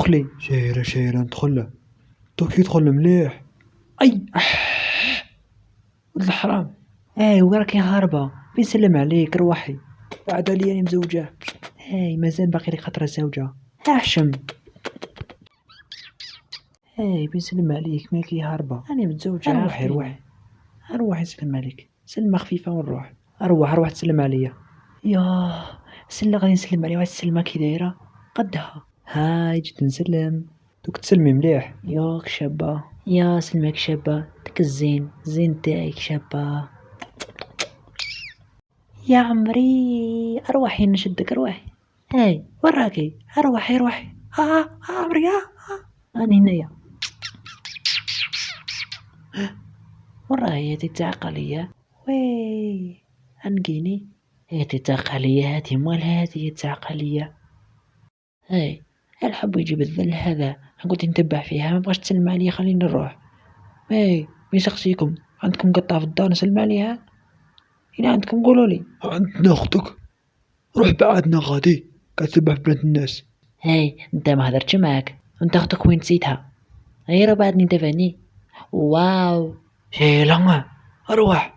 دخلي. شيرة ندخل. دوك يدخل مليح. اي ولد الحرام. وراكي هاربة، بنسلم عليك روحي. بعد لي أنا مزوجة. مازال باقي لي خطرة زوجة. احشم. بنسلم عليك، مالكي هاربة؟ انا متزوجة. روحي سلم عليك، سلمة خفيفة ونروح. روح تسلم عليا. ياه سلة غادي نسلم عليها. واحد السلمة كي دايرة قدها. هاي جيت نسلم. دوك تسلمي مليح. ياك شابة. يا سلمك شابة، داك الزين تاعك شابة. يا عمري اروحي نشدك، اروحي. وراكي؟ روحي. عمري. انا هنايا. وراهي هاتي تعقلية. وي انقيني. هاتي تعقلية، هاتي مال هاتي تعقلية. الحب يجيب الذل هذا. قلت نتبع فيها، ما بغاش تسلم عليا، خليني نروح. بيسقسيكم عندكم قطة في الدار نسلم عليها؟ هنا عندكم قولوا لي. عندنا أختك، روح بعدنا غادي كتسبح في بنات الناس. انت ما هدرتش معاك، انت اختك وين نسيتها؟ غير بعد نتفاني. واو لا روح.